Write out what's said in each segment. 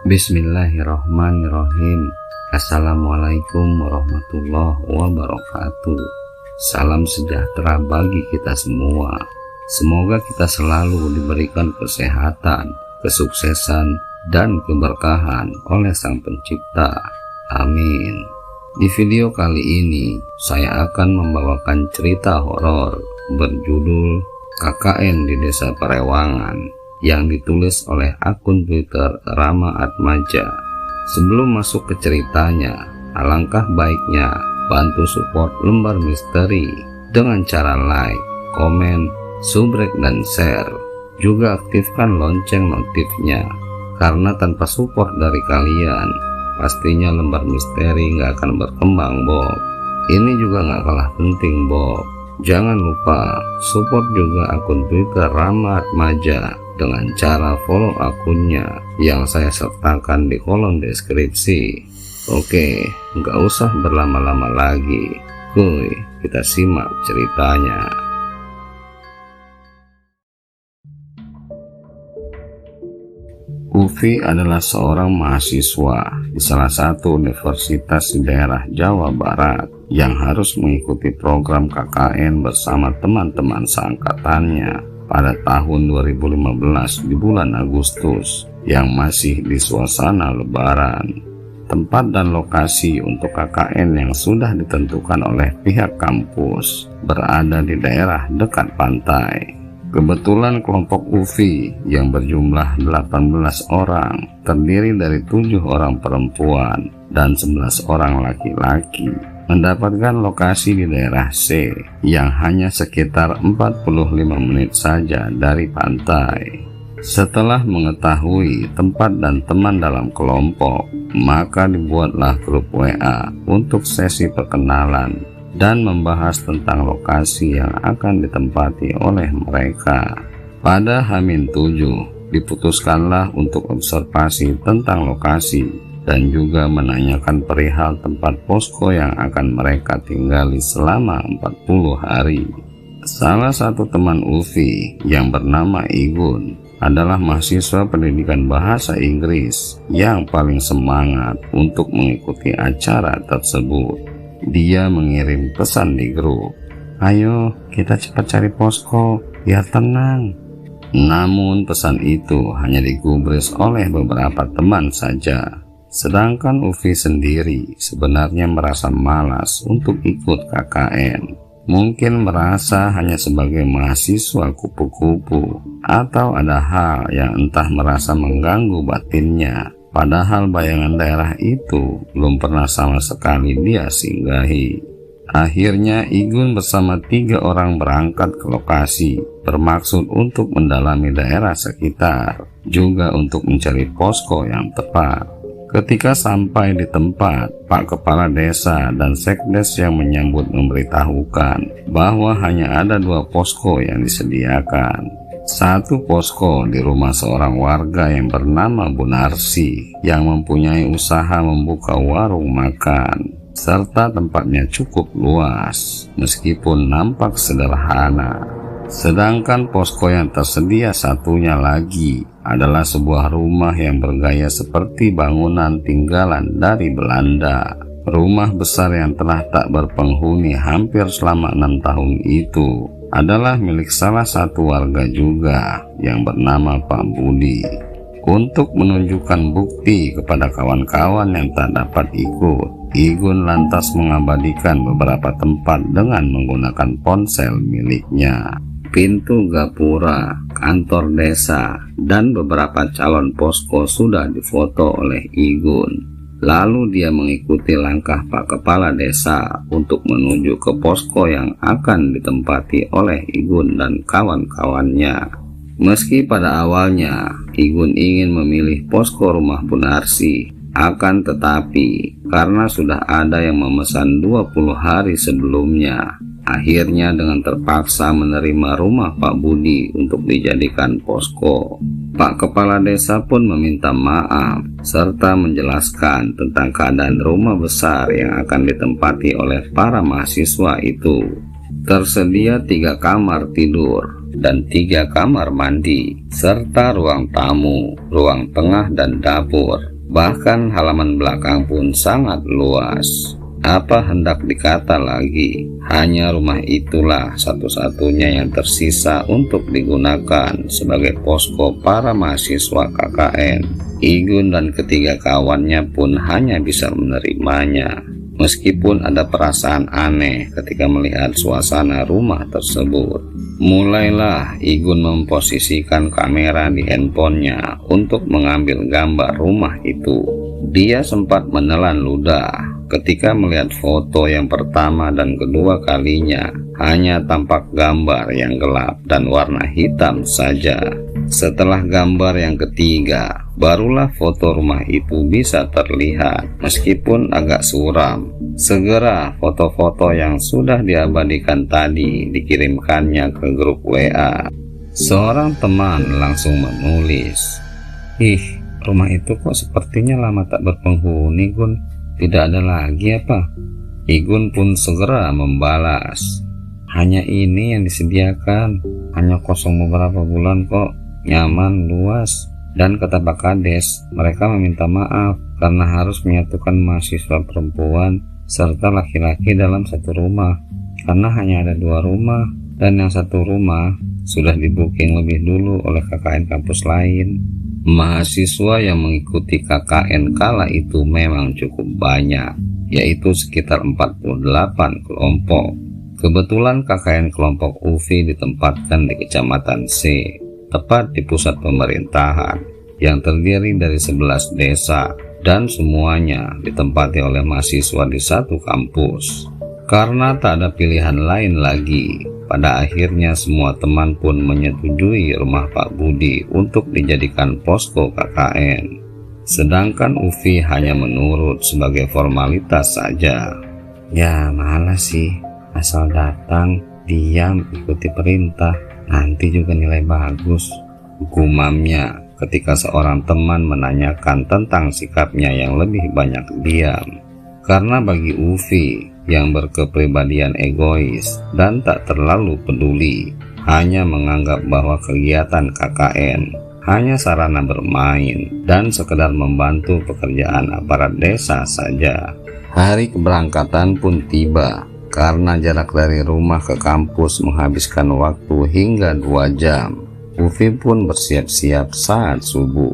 Bismillahirrahmanirrahim. Assalamualaikum warahmatullahi wabarakatuh. Salam sejahtera bagi kita semua. Semoga kita selalu diberikan kesehatan, kesuksesan, dan keberkahan oleh Sang Pencipta. Amin. Di video kali ini, saya akan membawakan cerita horor berjudul KKN di Desa Parewangan yang ditulis oleh akun Twitter Rama Atmaja. Sebelum masuk ke ceritanya, alangkah baiknya bantu support lembar misteri dengan cara like, komen, subrek, dan share. Juga aktifkan lonceng notifnya, karena tanpa support dari kalian, pastinya lembar misteri nggak akan berkembang, Bob. Ini juga nggak kalah penting, Bob. Jangan lupa support juga akun Twitter Rama Atmaja dengan cara follow akunnya yang saya sertakan di kolom deskripsi. Oke, nggak usah berlama-lama lagi. Kuy, kita simak ceritanya. Ufi adalah seorang mahasiswa di salah satu universitas di daerah Jawa Barat yang harus mengikuti program KKN bersama teman-teman seangkatannya pada tahun 2015 di bulan Agustus yang masih di suasana lebaran. Tempat dan lokasi untuk KKN yang sudah ditentukan oleh pihak kampus berada di daerah dekat pantai. Kebetulan kelompok Ufi yang berjumlah 18 orang terdiri dari 7 orang perempuan dan 11 orang laki-laki mendapatkan lokasi di daerah C yang hanya sekitar 45 menit saja dari pantai. Setelah mengetahui tempat dan teman dalam kelompok, maka dibuatlah grup WA untuk sesi perkenalan dan membahas tentang lokasi yang akan ditempati oleh mereka. Pada H-7 diputuskanlah untuk observasi tentang lokasi dan juga menanyakan perihal tempat posko yang akan mereka tinggali selama 40 hari. Salah satu teman Ufi yang bernama Igun adalah mahasiswa pendidikan bahasa Inggris yang paling semangat untuk mengikuti acara tersebut. Dia mengirim pesan di grup, "Ayo kita cepat cari posko, biar tenang." Namun pesan itu hanya digubris oleh beberapa teman saja. Sedangkan Ufi sendiri sebenarnya merasa malas untuk ikut KKN. Mungkin merasa hanya sebagai mahasiswa kupu-kupu, atau ada hal yang entah merasa mengganggu batinnya. Padahal bayangan daerah itu belum pernah sama sekali dia singgahi. Akhirnya Igun bersama 3 orang berangkat ke lokasi, bermaksud untuk mendalami daerah sekitar, juga untuk mencari posko yang tepat. Ketika sampai di tempat, Pak Kepala Desa dan Sekdes yang menyambut memberitahukan bahwa hanya ada 2 posko yang disediakan. Satu posko di rumah seorang warga yang bernama Bu Narsi yang mempunyai usaha membuka warung makan, serta tempatnya cukup luas meskipun nampak sederhana. Sedangkan posko yang tersedia satunya lagi adalah sebuah rumah yang bergaya seperti bangunan tinggalan dari Belanda. Rumah besar yang telah tak berpenghuni hampir selama 6 tahun itu adalah milik salah satu warga juga yang bernama Pak Budi. Untuk menunjukkan bukti kepada kawan-kawan yang tak dapat ikut, Igun lantas mengabadikan beberapa tempat dengan menggunakan ponsel miliknya. Pintu gapura, kantor desa, dan beberapa calon posko sudah difoto oleh Igun. Lalu dia mengikuti langkah Pak Kepala Desa untuk menuju ke posko yang akan ditempati oleh Igun dan kawan-kawannya. Meski pada awalnya Igun ingin memilih posko rumah Bu Narsi, akan tetapi karena sudah ada yang memesan 20 hari sebelumnya, akhirnya dengan terpaksa menerima rumah Pak Budi untuk dijadikan posko. Pak Kepala Desa pun meminta maaf serta menjelaskan tentang keadaan rumah besar yang akan ditempati oleh para mahasiswa itu. Tersedia 3 kamar tidur, dan 3 kamar mandi, serta ruang tamu, ruang tengah dan dapur. Bahkan halaman belakang pun sangat luas. Apa hendak dikata lagi, hanya rumah itulah satu-satunya yang tersisa untuk digunakan sebagai posko para mahasiswa KKN. Igun dan ketiga kawannya pun hanya bisa menerimanya, meskipun ada perasaan aneh ketika melihat suasana rumah tersebut. Mulailah Igun memposisikan kamera di handphonenya untuk mengambil gambar rumah itu. Dia sempat menelan ludah ketika melihat foto yang pertama dan kedua kalinya hanya tampak gambar yang gelap dan warna hitam saja. Setelah gambar yang ketiga, barulah foto rumah itu bisa terlihat meskipun agak suram. Segera foto-foto yang sudah diabadikan tadi dikirimkannya ke grup WA. Seorang teman langsung menulis, "Ih, rumah itu kok sepertinya lama tak berpenghuni, Gun. Tidak ada lagi apa?" Igun pun segera membalas, "Hanya ini yang disediakan, hanya kosong beberapa bulan kok, nyaman, luas." Dan kata Pak Kades, mereka meminta maaf karena harus menyatukan mahasiswa perempuan serta laki-laki dalam satu rumah, karena hanya ada 2 rumah, dan yang satu rumah sudah di-booking lebih dulu oleh KKN kampus lain. Mahasiswa yang mengikuti KKN kala itu memang cukup banyak, yaitu sekitar 48 kelompok. Kebetulan KKN kelompok UFI ditempatkan di Kecamatan C, tepat di pusat pemerintahan, yang terdiri dari 11 desa, dan semuanya ditempati oleh mahasiswa di satu kampus. Karena tak ada pilihan lain lagi, pada akhirnya semua teman pun menyetujui rumah Pak Budi untuk dijadikan posko KKN. Sedangkan UFI hanya menurut sebagai formalitas saja. Ya malas sih, asal datang, diam, ikuti perintah, nanti juga nilai bagus, gumamnya ketika seorang teman menanyakan tentang sikapnya yang lebih banyak diam. Karena bagi Ufi yang berkepribadian egois dan tak terlalu peduli, hanya menganggap bahwa kegiatan KKN hanya sarana bermain dan sekedar membantu pekerjaan aparat desa saja. Hari keberangkatan pun tiba. Karena jarak dari rumah ke kampus menghabiskan waktu hingga 2 jam, Ufi pun bersiap-siap saat subuh.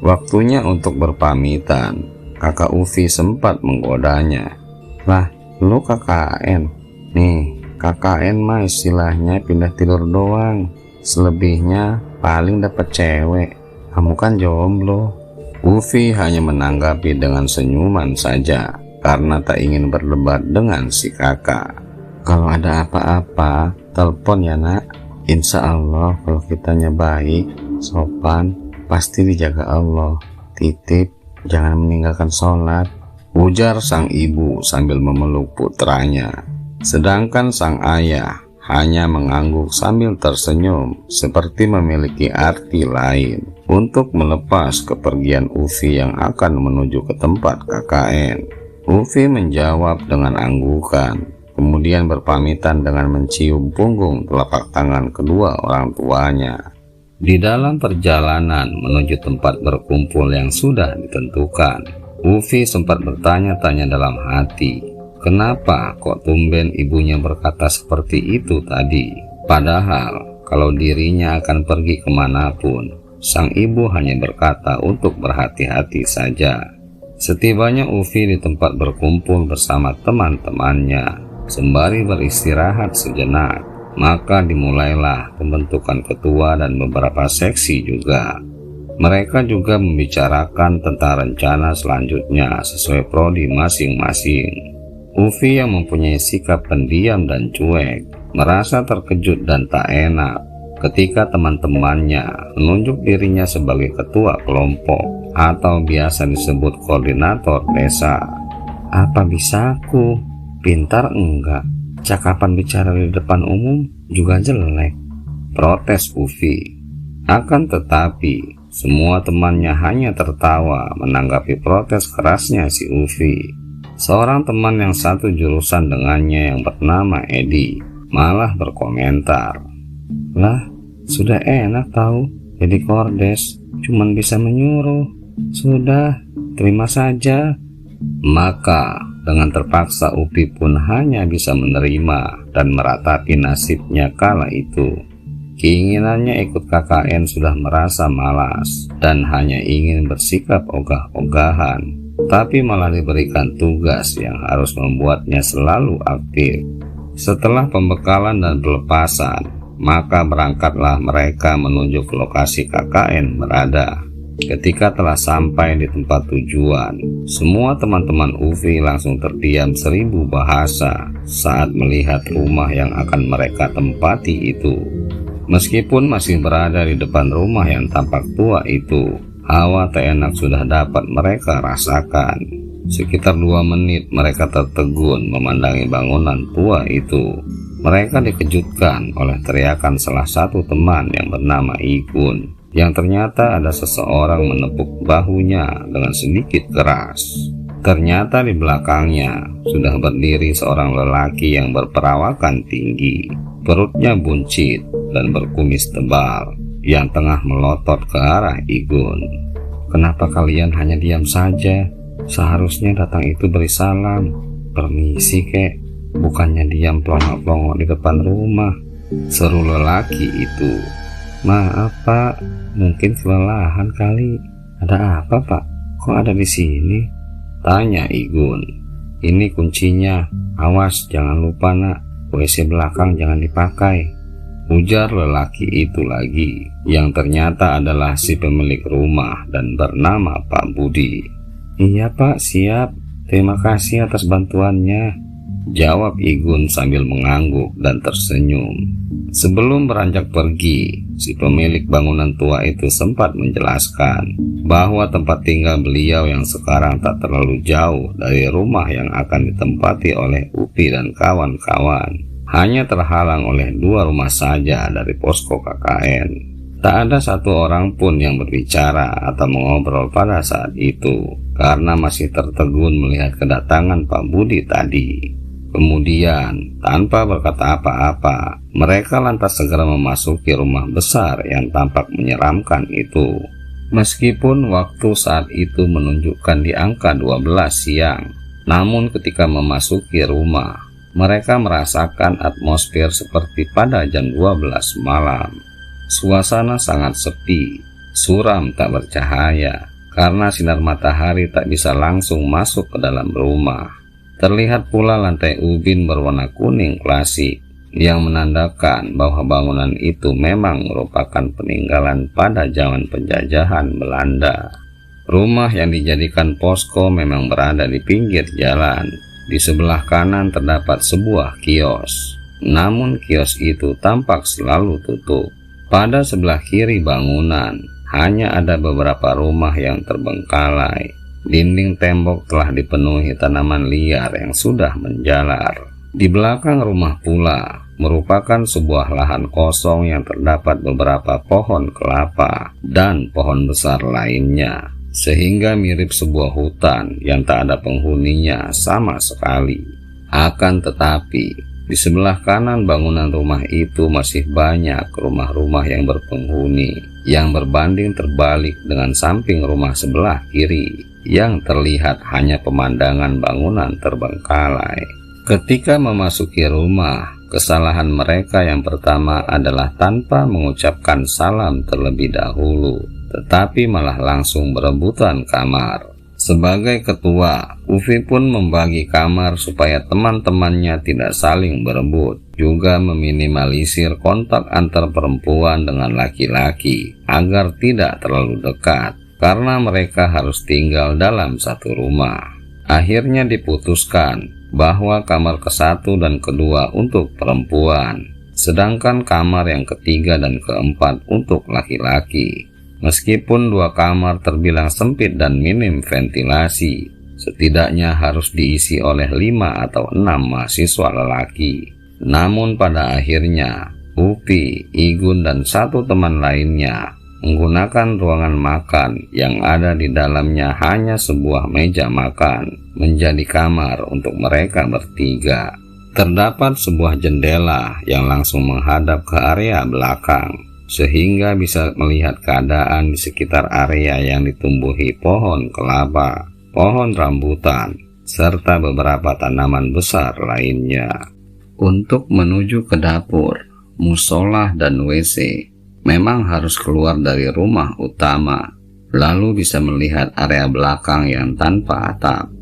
Waktunya untuk berpamitan. Kakak Ufi sempat menggodanya. "Lah, lu KKN? Nih, KKN mah istilahnya pindah tidur doang. Selebihnya paling dapat cewek. Kamu kan jomblo." Ufi hanya menanggapi dengan senyuman saja, karena tak ingin berdebat dengan si kakak. "Kalau ada apa-apa, telepon ya nak. Insya Allah kalau kitanya baik, sopan, pasti dijaga Allah. Titip, jangan meninggalkan sholat," ujar sang ibu sambil memeluk putranya. Sedangkan sang ayah hanya mengangguk sambil tersenyum, seperti memiliki arti lain untuk melepas kepergian Ufi yang akan menuju ke tempat KKN. Ufi menjawab dengan anggukan, kemudian berpamitan dengan mencium punggung telapak tangan kedua orang tuanya. Di dalam perjalanan menuju tempat berkumpul yang sudah ditentukan, Ufi sempat bertanya-tanya dalam hati, kenapa kok tumben ibunya berkata seperti itu tadi? Padahal kalau dirinya akan pergi kemanapun, sang ibu hanya berkata untuk berhati-hati saja. Setibanya Ufi di tempat berkumpul bersama teman-temannya, sembari beristirahat sejenak, maka dimulailah pembentukan ketua dan beberapa seksi juga. Mereka juga membicarakan tentang rencana selanjutnya sesuai prodi masing-masing. Ufi yang mempunyai sikap pendiam dan cuek, merasa terkejut dan tak enak ketika teman-temannya menunjuk dirinya sebagai ketua kelompok atau biasa disebut koordinator desa. "Apa bisa aku? Pintar enggak? Cakapan bicara di depan umum juga jelek," protes Ufi. Akan tetapi semua temannya hanya tertawa menanggapi protes kerasnya si Ufi. Seorang teman yang satu jurusan dengannya yang bernama Edi malah berkomentar, "Lah, Sudah enak tahu, jadi kordes cuman bisa menyuruh. Sudah, terima saja. Maka dengan terpaksa Upi pun hanya bisa menerima dan meratapi nasibnya kala itu. Keinginannya ikut KKN sudah merasa malas dan hanya ingin bersikap ogah-ogahan, tapi malah diberikan tugas yang harus membuatnya selalu aktif. Setelah pembekalan dan pelepasan, maka berangkatlah mereka menuju ke lokasi KKN berada. Ketika telah sampai di tempat tujuan, semua teman-teman Ufi langsung terdiam 1000 bahasa saat melihat rumah yang akan mereka tempati itu. Meskipun masih berada di depan rumah yang tampak tua itu, hawa tak enak sudah dapat mereka rasakan. Sekitar 2 menit mereka tertegun memandangi bangunan tua itu. Mereka dikejutkan oleh teriakan salah satu teman yang bernama Igun, yang ternyata ada seseorang menepuk bahunya dengan sedikit keras. Ternyata di belakangnya sudah berdiri seorang lelaki yang berperawakan tinggi, perutnya buncit dan berkumis tebal, yang tengah melotot ke arah Igun. Kenapa kalian hanya diam saja? Seharusnya datang itu beri salam. Permisi kek, bukannya diam plongok-plongok di depan rumah, seru lelaki itu. Maaf pak, mungkin kelelahan kali. Ada apa pak? Kok ada di sini? Tanya Igun. Ini kuncinya, awas jangan lupa nak, WC belakang jangan dipakai. Ujar lelaki itu lagi, yang ternyata adalah si pemilik rumah dan bernama Pak Budi. Iya pak, siap. Terima kasih atas bantuannya, jawab Igun sambil mengangguk dan tersenyum. Sebelum beranjak pergi, si pemilik bangunan tua itu sempat menjelaskan bahwa tempat tinggal beliau yang sekarang tak terlalu jauh dari rumah yang akan ditempati oleh Upi dan kawan-kawan, hanya terhalang oleh 2 rumah saja dari posko KKN. Tak ada satu orang pun yang berbicara atau mengobrol pada saat itu, karena masih tertegun melihat kedatangan Pak Budi tadi. Kemudian, tanpa berkata apa-apa, mereka lantas segera memasuki rumah besar yang tampak menyeramkan itu. Meskipun waktu saat itu menunjukkan di angka 12 siang, namun ketika memasuki rumah, mereka merasakan atmosfer seperti pada jam 12 malam. Suasana sangat sepi, suram tak bercahaya, karena sinar matahari tak bisa langsung masuk ke dalam rumah. Terlihat pula lantai ubin berwarna kuning klasik, yang menandakan bahwa bangunan itu memang merupakan peninggalan pada zaman penjajahan Belanda. Rumah yang dijadikan posko memang berada di pinggir jalan. Di sebelah kanan terdapat sebuah kios, namun kios itu tampak selalu tutup. Pada sebelah kiri bangunan, hanya ada beberapa rumah yang terbengkalai. Dinding tembok telah dipenuhi tanaman liar yang sudah menjalar. Di belakang rumah pula merupakan sebuah lahan kosong yang terdapat beberapa pohon kelapa dan pohon besar lainnya, sehingga mirip sebuah hutan yang tak ada penghuninya sama sekali. Akan tetapi, di sebelah kanan bangunan rumah itu masih banyak rumah-rumah yang berpenghuni, yang berbanding terbalik dengan samping rumah sebelah kiri, yang terlihat hanya pemandangan bangunan terbengkalai. Ketika memasuki rumah, kesalahan mereka yang pertama adalah tanpa mengucapkan salam terlebih dahulu, tetapi malah langsung berebutan kamar. Sebagai ketua, Ufi pun membagi kamar supaya teman-temannya tidak saling berebut, juga meminimalisir kontak antar perempuan dengan laki-laki agar tidak terlalu dekat, karena mereka harus tinggal dalam satu rumah. Akhirnya diputuskan bahwa kamar ke-1 dan ke-2 untuk perempuan, sedangkan kamar yang ketiga dan keempat untuk laki-laki. Meskipun 2 kamar terbilang sempit dan minim ventilasi, setidaknya harus diisi oleh 5 atau 6 mahasiswa lelaki. Namun pada akhirnya, Upi, Igun, dan 1 teman lainnya menggunakan ruangan makan yang ada di dalamnya hanya sebuah meja makan menjadi kamar untuk mereka bertiga. Terdapat sebuah jendela yang langsung menghadap ke area belakang. sehingga bisa melihat keadaan di sekitar area yang ditumbuhi pohon kelapa, pohon rambutan, serta beberapa tanaman besar lainnya. Untuk menuju ke dapur, musola, dan WC, memang harus keluar dari rumah utama, lalu bisa melihat area belakang yang tanpa atap.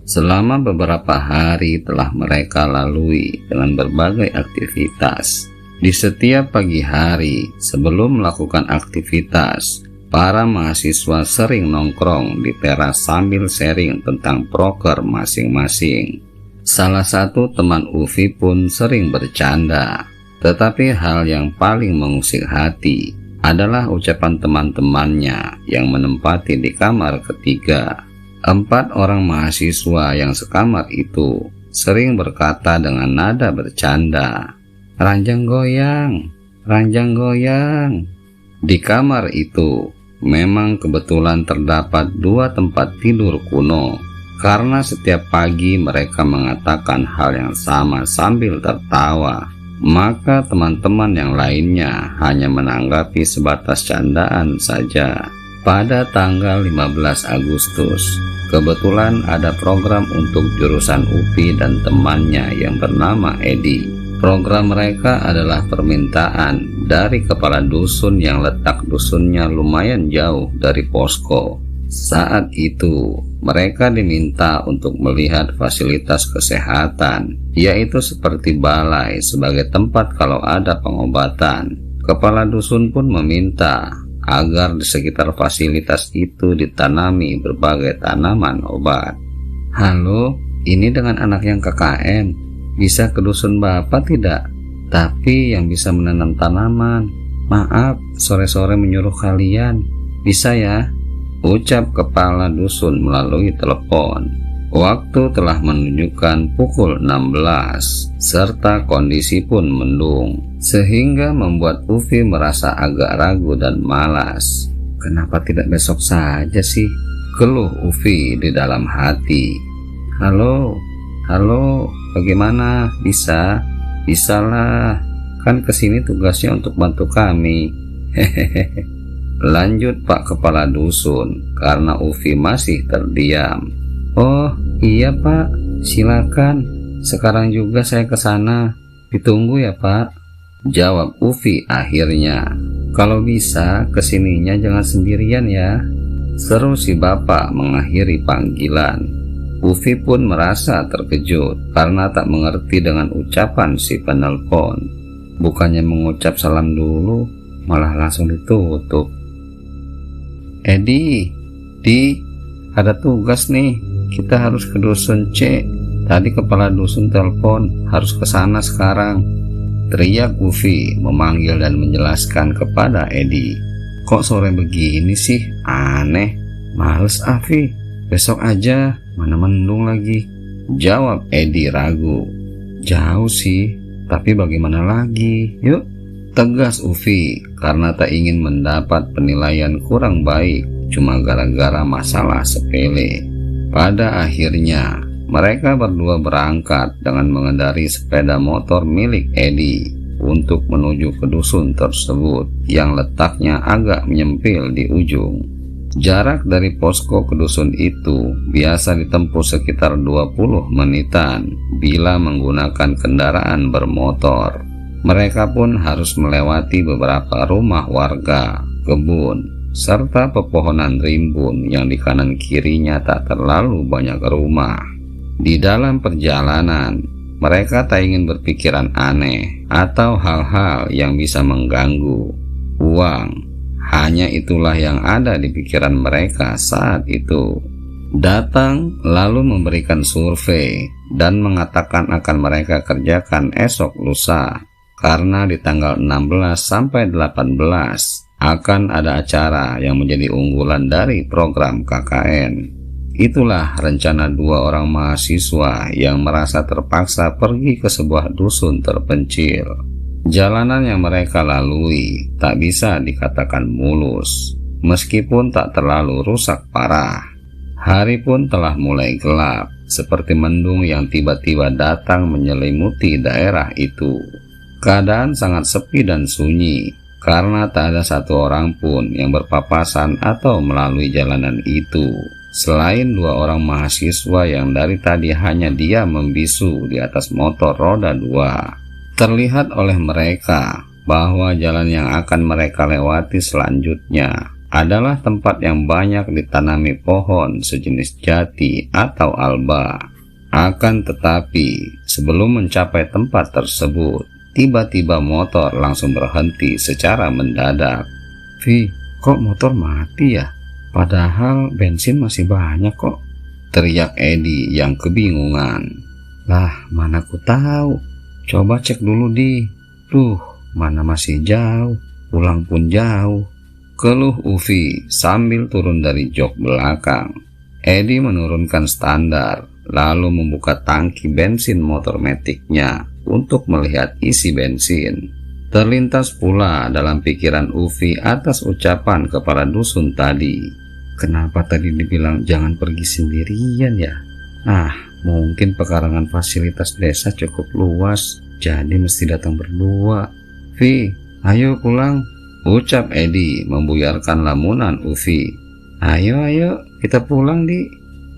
Selama beberapa hari telah mereka lalui dengan berbagai aktivitas. Di setiap pagi hari sebelum melakukan aktivitas, para mahasiswa sering nongkrong di teras sambil sharing tentang proker masing-masing. Salah satu teman Ufi pun sering bercanda. Tetapi hal yang paling mengusik hati adalah ucapan teman-temannya yang menempati di kamar ketiga. 4 orang mahasiswa yang sekamar itu sering berkata dengan nada bercanda, "Ranjang goyang, ranjang goyang." Di kamar itu memang kebetulan terdapat 2 tempat tidur kuno, karena setiap pagi mereka mengatakan hal yang sama sambil tertawa. Maka teman-teman yang lainnya hanya menanggapi sebatas candaan saja. Pada tanggal 15 Agustus, kebetulan ada program untuk jurusan UPI dan temannya yang bernama Edi. Program mereka adalah permintaan dari kepala dusun yang letak dusunnya lumayan jauh dari posko. Saat itu, mereka diminta untuk melihat fasilitas kesehatan, yaitu seperti balai sebagai tempat kalau ada pengobatan. Kepala dusun pun meminta agar di sekitar fasilitas itu ditanami berbagai tanaman obat. "Halo, ini dengan anak yang KKN. Bisa ke dusun Bapak tidak? Tapi yang bisa menanam tanaman. Maaf, sore-sore menyuruh kalian. Bisa ya?" ucap kepala dusun melalui telepon. Waktu telah menunjukkan pukul 16, serta kondisi pun mendung, sehingga membuat Ufi merasa agak ragu dan malas. "Kenapa tidak besok saja sih?" keluh Ufi di dalam hati. Halo, bagaimana? Bisa? Bisalah, kan kesini tugasnya untuk bantu kami." Hehehe. Lanjut Pak Kepala Dusun, karena Ufi masih terdiam. "Oh iya Pak, silakan. Sekarang juga saya ke sana. Ditunggu ya Pak," jawab Ufi akhirnya. "Kalau bisa kesininya jangan sendirian ya," seru si bapak mengakhiri panggilan. Ufi pun merasa terkejut karena tak mengerti dengan ucapan si penelpon. Bukannya mengucap salam dulu, malah langsung ditutup. "Edi, ada tugas nih. Kita harus ke dusun C. Tadi kepala dusun telepon, harus ke sana sekarang," teriak Ufi memanggil dan menjelaskan kepada Edi. "Kok sore begini sih? Aneh. Males Afi. Besok aja, mana mendung lagi," jawab Edi ragu. "Jauh sih, tapi bagaimana lagi? Yuk," tegas Ufi karena tak ingin mendapat penilaian kurang baik cuma gara-gara masalah sepele. Pada akhirnya mereka berdua berangkat dengan mengendari sepeda motor milik Edi untuk menuju ke dusun tersebut yang letaknya agak menyempil di ujung. Jarak dari posko ke dusun itu biasa ditempuh sekitar 20 menitan bila menggunakan kendaraan bermotor. Mereka pun harus melewati beberapa rumah warga, kebun, serta pepohonan rimbun yang di kanan kirinya tak terlalu banyak rumah. Di dalam perjalanan, mereka tak ingin berpikiran aneh atau hal-hal yang bisa mengganggu. Uang, hanya itulah yang ada di pikiran mereka saat itu. Datang lalu memberikan survei dan mengatakan akan mereka kerjakan esok lusa. Karena di tanggal 16 sampai 18 akan ada acara yang menjadi unggulan dari program KKN. Itulah rencana 2 orang mahasiswa yang merasa terpaksa pergi ke sebuah dusun terpencil. Jalanan yang mereka lalui tak bisa dikatakan mulus, meskipun tak terlalu rusak parah. Hari pun telah mulai gelap, seperti mendung yang tiba-tiba datang menyelimuti daerah itu. Keadaan sangat sepi dan sunyi karena tak ada satu orang pun yang berpapasan atau melalui jalanan itu, selain 2 orang mahasiswa yang dari tadi hanya diam membisu di atas motor roda 2. Terlihat oleh mereka bahwa jalan yang akan mereka lewati selanjutnya adalah tempat yang banyak ditanami pohon sejenis jati atau alba. Akan tetapi, sebelum mencapai tempat tersebut, tiba-tiba motor langsung berhenti secara mendadak. "Vi, kok motor mati ya? Padahal bensin masih banyak kok," teriak Edi yang kebingungan. "Lah, mana ku tahu. Coba cek dulu di. Duh, mana masih jauh, pulang pun jauh," keluh Ufi sambil turun dari jok belakang. Edi menurunkan standar, lalu membuka tangki bensin motor metiknya untuk melihat isi bensin. Terlintas pula dalam pikiran Ufi atas ucapan kepala dusun tadi. Kenapa tadi dibilang jangan pergi sendirian ya? Mungkin pekarangan fasilitas desa cukup luas, jadi mesti datang berdua. "Vi, ayo pulang," ucap Edi membuyarkan lamunan Ufi. Ayo, kita pulang di,"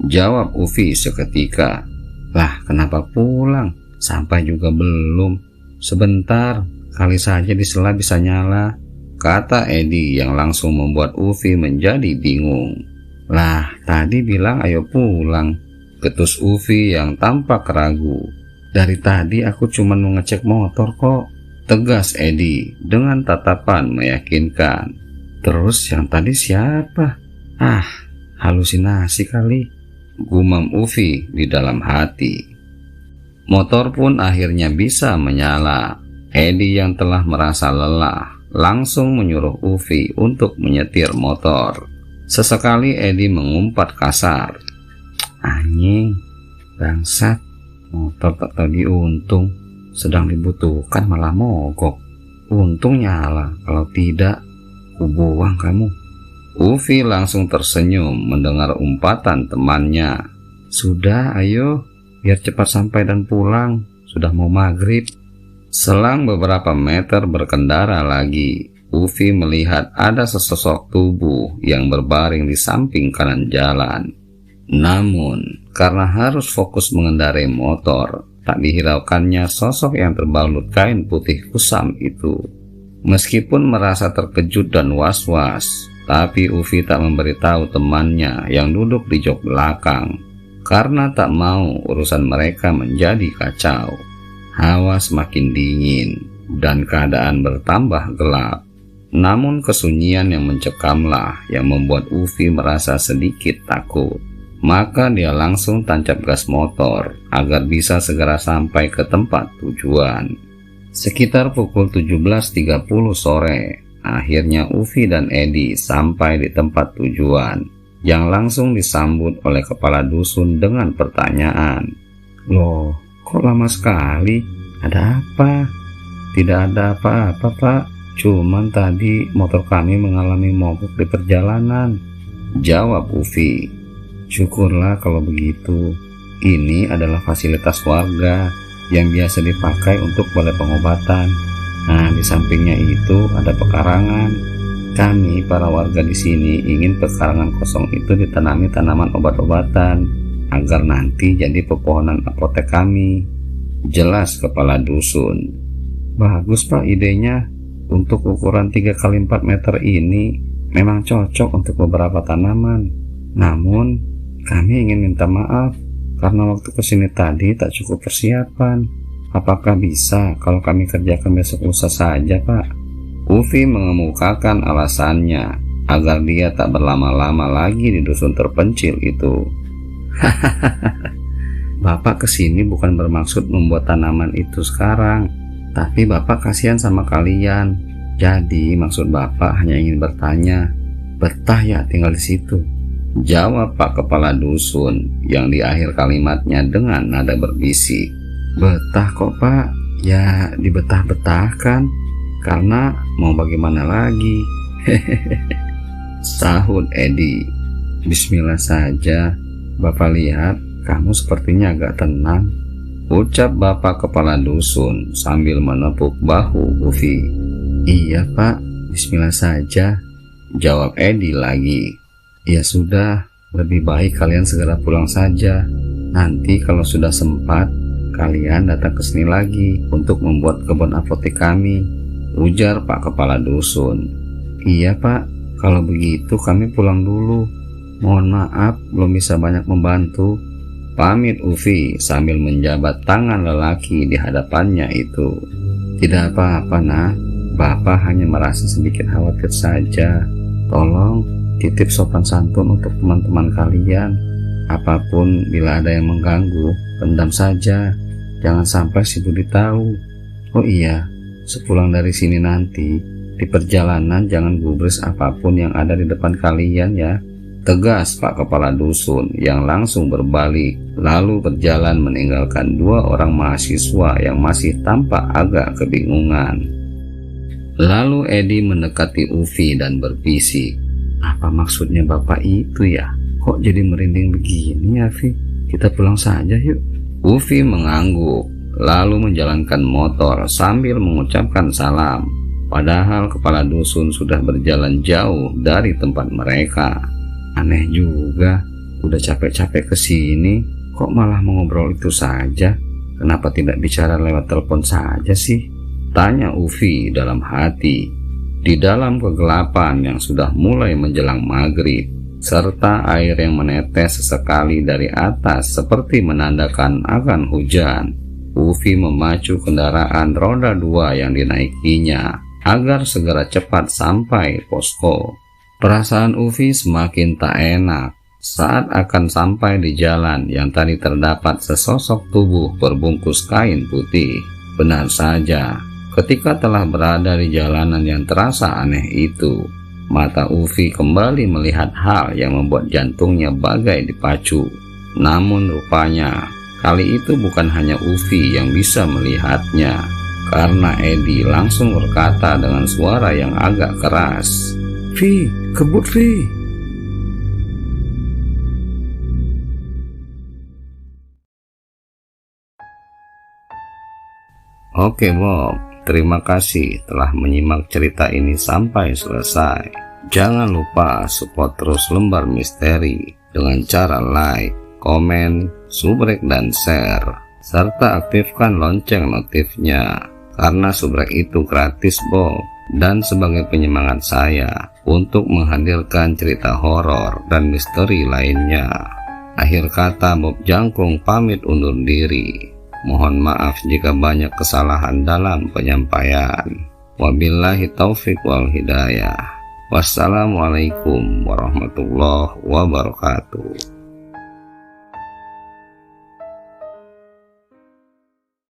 jawab Ufi seketika. "Lah, kenapa pulang? Sampai juga belum. Sebentar, kali saja di sela bisa nyala," kata Edi yang langsung membuat Ufi menjadi bingung. "Lah, tadi bilang ayo pulang," ketus Ufi yang tampak ragu. "Dari tadi aku cuma mau ngecek motor kok," tegas Edi dengan tatapan meyakinkan. "Terus yang tadi siapa? Halusinasi kali," gumam Ufi di dalam hati. Motor pun akhirnya bisa menyala. Edi yang telah merasa lelah langsung menyuruh Ufi untuk menyetir motor. Sesekali Edi mengumpat kasar, "Anjing, bangsat, motor tak tahu diuntung, sedang dibutuhkan malah mogok. Untung nyala, kalau tidak, kubuang kamu." Ufi langsung tersenyum mendengar umpatan temannya. "Sudah, ayo, biar cepat sampai dan pulang, sudah mau maghrib." Selang beberapa meter berkendara lagi, Ufi melihat ada sesosok tubuh yang berbaring di samping kanan jalan. Namun, karena harus fokus mengendarai motor, tak dihiraukannya sosok yang terbalut kain putih kusam itu. Meskipun merasa terkejut dan was-was, tapi Ufi tak memberitahu temannya yang duduk di jok belakang, karena tak mau urusan mereka menjadi kacau. Hawa semakin dingin dan keadaan bertambah gelap. Namun kesunyian yang mencekamlah yang membuat Ufi merasa sedikit takut. Maka dia langsung tancap gas motor agar bisa segera sampai ke tempat tujuan. Sekitar pukul 17.30 sore, akhirnya Ufi dan Edi sampai di tempat tujuan, yang langsung disambut oleh kepala dusun dengan pertanyaan. "Loh, kok lama sekali? Ada apa?" "Tidak ada apa-apa, Pak. Cuman tadi motor kami mengalami mogok di perjalanan," jawab Ufi. "Syukurlah kalau begitu. Ini adalah fasilitas warga yang biasa dipakai untuk balai pengobatan. Nah, di sampingnya itu ada pekarangan. Kami para warga di sini ingin pekarangan kosong itu ditanami tanaman obat-obatan agar nanti jadi pepohonan apotek kami," jelas kepala dusun. "Bagus Pak idenya. Untuk ukuran 3x4 meter ini memang cocok untuk beberapa tanaman. Namun kami ingin minta maaf karena waktu kesini tadi tak cukup persiapan. Apakah bisa kalau kami kerjakan besok lusa saja, Pak?" Ufi mengemukakan alasannya agar dia tak berlama-lama lagi di dusun terpencil itu. "Bapak kesini bukan bermaksud membuat tanaman itu sekarang, tapi Bapak kasihan sama kalian. Jadi maksud Bapak hanya ingin bertanya, betah ya tinggal di situ?" jawab Pak Kepala Dusun yang di akhir kalimatnya dengan nada berbisik. "Betah kok Pak, ya dibetah-betahkan, karena mau bagaimana lagi," sahut Edi. "Bismillah saja, Bapak lihat kamu sepertinya agak tenang," ucap Bapak Kepala Dusun sambil menepuk bahu Ufi. "Iya Pak, Bismillah saja, jawab Edi lagi. Ya sudah, lebih baik kalian segera pulang saja. Nanti kalau sudah sempat, kalian datang ke sini lagi untuk membuat kebun apotek kami, ujar Pak Kepala Dusun. Iya Pak, kalau begitu kami pulang dulu. Mohon maaf belum bisa banyak membantu, pamit Ufi sambil menjabat tangan lelaki di hadapannya itu. Tidak apa-apa nak, Bapak hanya merasa sedikit khawatir saja. Tolong titip sopan santun untuk teman-teman kalian. Apapun bila ada yang mengganggu, pendam saja. Jangan sampai si Budi tahu. Oh iya, sepulang dari sini nanti, di perjalanan jangan gubris apapun yang ada di depan kalian ya, tegas Pak Kepala Dusun yang langsung berbalik lalu berjalan meninggalkan dua orang mahasiswa yang masih tampak agak kebingungan. Lalu Edi mendekati Ufi dan berbisik, apa maksudnya Bapak itu ya? Kok jadi merinding begini ya Vi? Kita pulang saja yuk. Ufi mengangguk lalu menjalankan motor sambil mengucapkan salam. Padahal kepala dusun sudah berjalan jauh dari tempat mereka. Aneh juga, udah capek-capek kesini, kok malah mengobrol itu saja? Kenapa tidak bicara lewat telepon saja sih? Tanya Ufi dalam hati. Di dalam kegelapan yang sudah mulai menjelang maghrib, serta air yang menetes sesekali dari atas seperti menandakan akan hujan, Ufi memacu kendaraan roda 2 yang dinaikinya agar segera cepat sampai posko. Perasaan Ufi semakin tak enak saat akan sampai di jalan yang tadi terdapat sesosok tubuh berbungkus kain putih. Benar saja, ketika telah berada di jalanan yang terasa aneh itu, mata Ufi kembali melihat hal yang membuat jantungnya bagai dipacu. Namun rupanya kali itu bukan hanya Ufi yang bisa melihatnya, karena Edi langsung berkata dengan suara yang agak keras, "Vi, kebut Vi." Oke Bob, terima kasih telah menyimak cerita ini sampai selesai. Jangan lupa support terus Lembar Misteri dengan cara like, komen, subrek dan share, serta aktifkan lonceng notifnya, karena subrek itu gratis Bob, dan sebagai penyemangat saya untuk menghadirkan cerita horor dan misteri lainnya. Akhir kata, Bob Jangkung pamit undur diri. Mohon maaf jika banyak kesalahan dalam penyampaian. Wabillahi taufik wal hidayah. Wassalamualaikum warahmatullahi wabarakatuh.